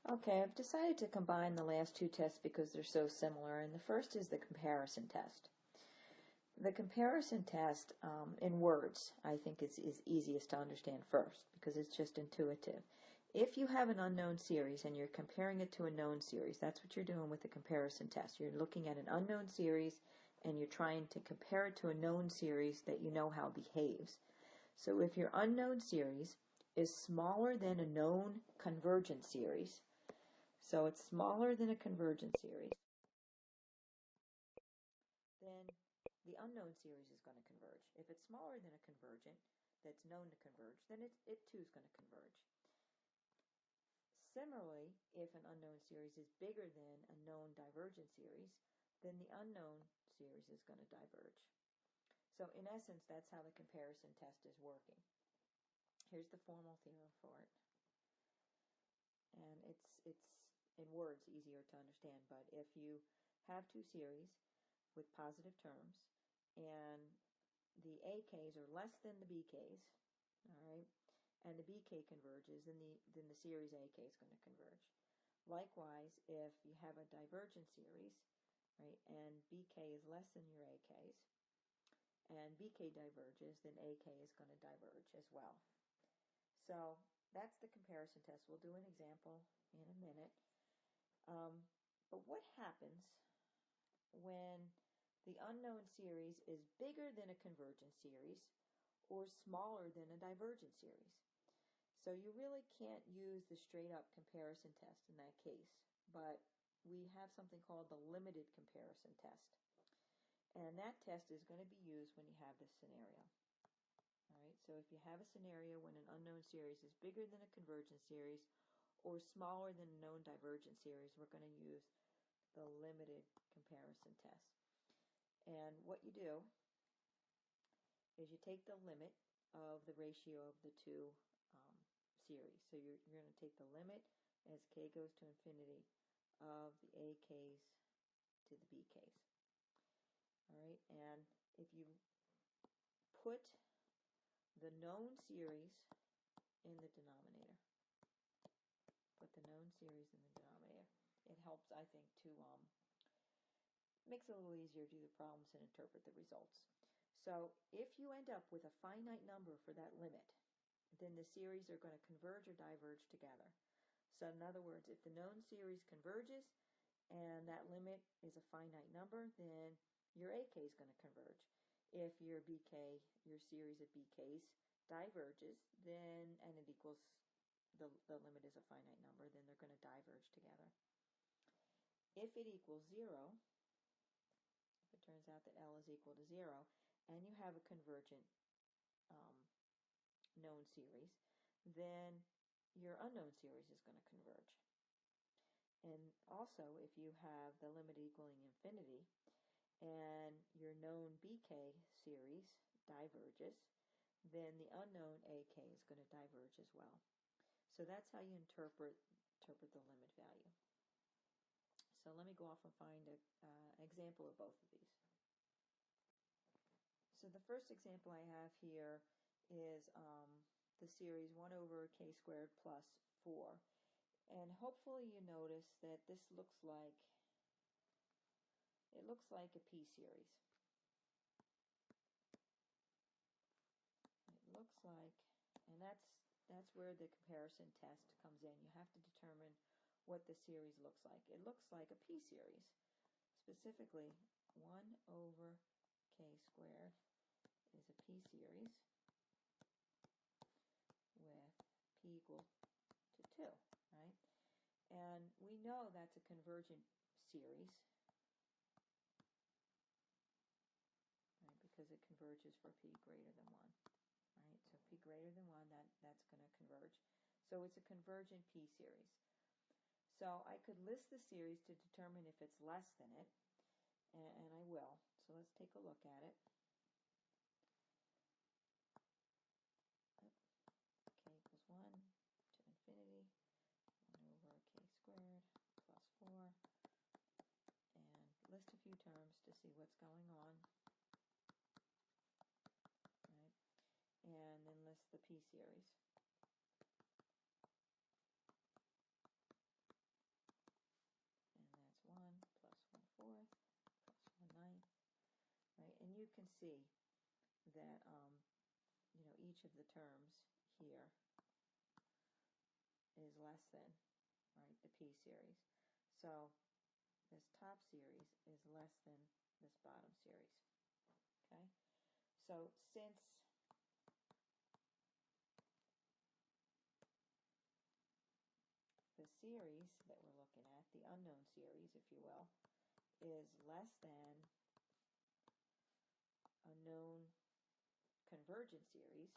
Okay, I've decided to combine the last two tests because they're so similar, and the first is the comparison test. The comparison test in words, I think, is easiest to understand first because it's just intuitive. If you have an unknown series and you're comparing it to a known series, that's what you're doing with the comparison test. You're looking at an unknown series and you're trying to compare it to a known series that you know how it behaves. So if your unknown series is smaller than a known convergent series, so it's smaller than a convergent series, then the unknown series is going to converge. If it's smaller than a convergent that's known to converge, then it too is going to converge. Similarly, if an unknown series is bigger than a known divergent series, then the unknown series is going to diverge. So in essence, that's how the comparison test is working. Here's the formal theorem for it. And it's in words easier to understand, but if you have two series with positive terms and the AKs are less than the BKs, all right, and the BK converges, then the series AK is going to converge. Likewise, if you have a divergent series, right, and BK is less than your AKs, and BK diverges, then AK is going to diverge as well. So that's the comparison test. We'll do an example in a minute. But what happens when the unknown series is bigger than a convergent series or smaller than a divergent series? So you really can't use the straight up comparison test in that case, but we have something called the limited comparison test. And that test is going to be used when you have this scenario. All right, so if you have a scenario when an unknown series is bigger than a convergent series or smaller than a known divergent series, we're going to use the limited comparison test. And what you do is you take the limit of the ratio of the two series. So you're going to take the limit as k goes to infinity of the AKs to the BKs. All right, and if you put the known series in the denominator, it helps, I think, to makes it a little easier to do the problems and interpret the results. So if you end up with a finite number for that limit, then the series are going to converge or diverge together. So in other words, if the known series converges and that limit is a finite number, then your AK is going to converge. If your series of BKs diverges, then, and it equals, the limit is a finite number, then they're going to diverge together. If it equals 0, if it turns out that L is equal to 0, and you have a convergent known series, then your unknown series is going to converge. And also, if you have the limit equaling infinity, and your known BK series diverges, then the unknown AK is going to diverge as well. So that's how you interpret the limit value. So let me go off and find an example of both of these. So the first example I have here is the series 1 over k squared plus 4. And hopefully you notice that this looks like a p series. It looks like, and that's where the comparison test comes in. You have to determine what the series looks like. It looks like a p series. Specifically, 1 over k squared is a p series with p equal to 2, right? And we know that's a convergent series, right, because it converges for p greater than 1, right? So p greater than 1, that's going to converge. So it's a convergent p series. So I could list the series to determine if it's less than it, and I will. So let's take a look at it. K equals 1 to infinity, 1 over k squared plus 4, and list a few terms to see what's going on, right? And then list the p series. you can see that, each of the terms here is less than, right, the P series. So this top series is less than this bottom series. Okay? So since the series that we're looking at, the unknown series, if you will, is less than a known convergent series,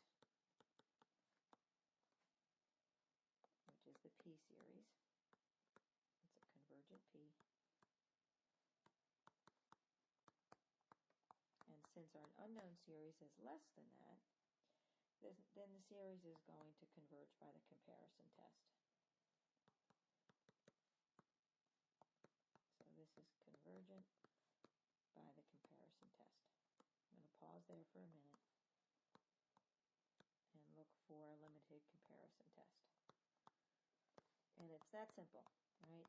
which is the P series. It's a convergent P. And since our unknown series is less than that, then the series is going to converge by the comparison test. So this is convergent by the comparison test. I'm going to pause there for a minute and look for a limited comparison test. And it's that simple, right?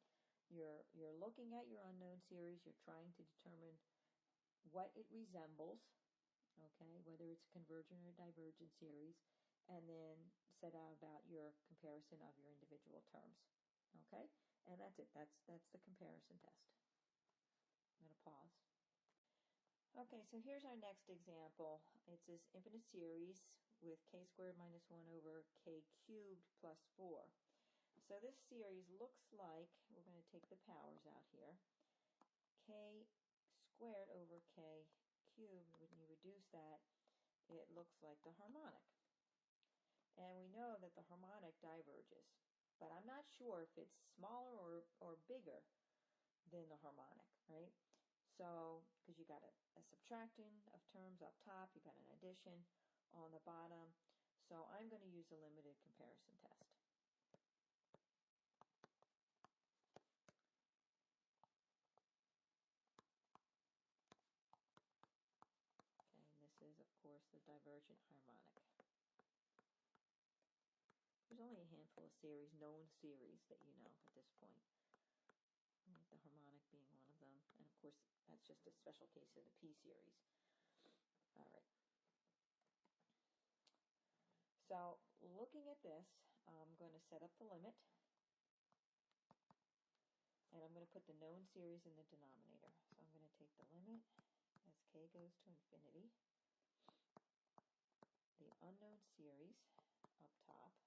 You're looking at your unknown series, you're trying to determine what it resembles, okay, whether it's a convergent or divergent series, and then set out about your comparison of your individual terms, okay? And that's it. That's the comparison test. I'm going to pause. Okay, so here's our next example. It's this infinite series with k squared minus 1 over k cubed plus 4. So this series looks like, we're going to take the powers out here, k squared over k cubed. When you reduce that, it looks like the harmonic. And we know that the harmonic diverges. But I'm not sure if it's smaller or bigger than the harmonic, right? So, because you got a subtracting of terms up top, you got an addition on the bottom. So I'm going to use a limited comparison test. Okay, and this is, of course, the divergent harmonic. There's only a handful of known series that you know at this point. The harmonic being one of them. And of course, that's just a special case of the P series. All right. So looking at this, I'm going to set up the limit. And I'm going to put the known series in the denominator. So I'm going to take the limit as k goes to infinity. The unknown series up top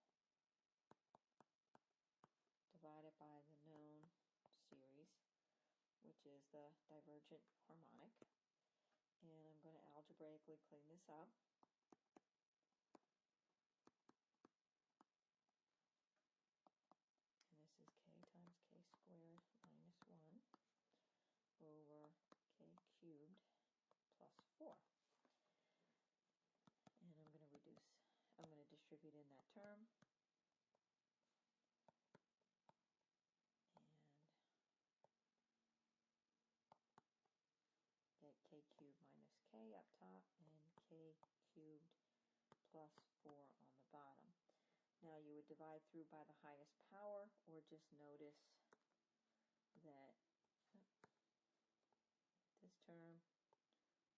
divided by the known series, which is the divergent harmonic. And I'm going to algebraically clean this up. And this is k times k squared minus 1 over k cubed plus 4. And I'm going to distribute in that term. And get k cubed minus k up top and k cubed plus 4 on the bottom. Now you would divide through by the highest power, or just notice that this term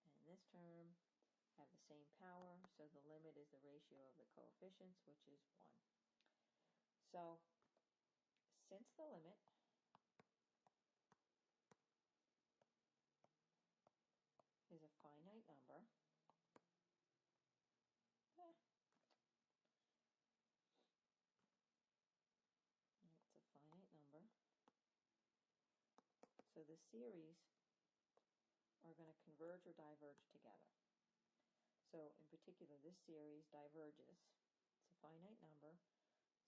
and this term have the same power, so the limit is the ratio of the coefficients, which is 1. So, since the limit is a finite number, it's a finite number, so the series are going to converge or diverge together. So in particular, this series diverges. It's a finite number,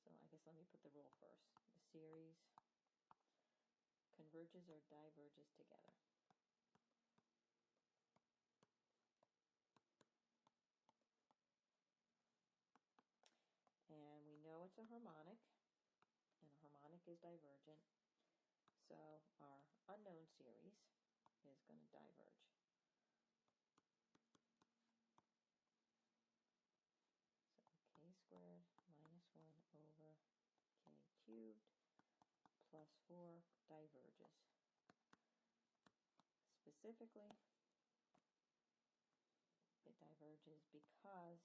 so I guess let me put the rule first. The series converges or diverges together. And we know it's a harmonic, and a harmonic is divergent, so our unknown series is going to diverge. So k squared minus 1 over k cubed plus 4 diverges. Specifically, diverges because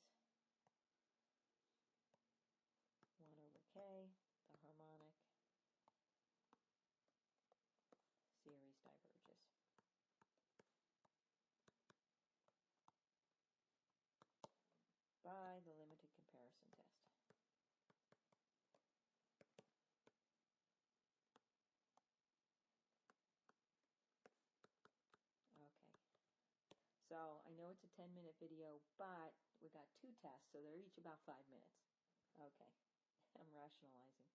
1 over k, the harmonic series diverges. By the limited comparison test. Okay. So I know it's a 10-minute video, but we got 2 tests, so they're each about 5 minutes. Okay. I'm rationalizing.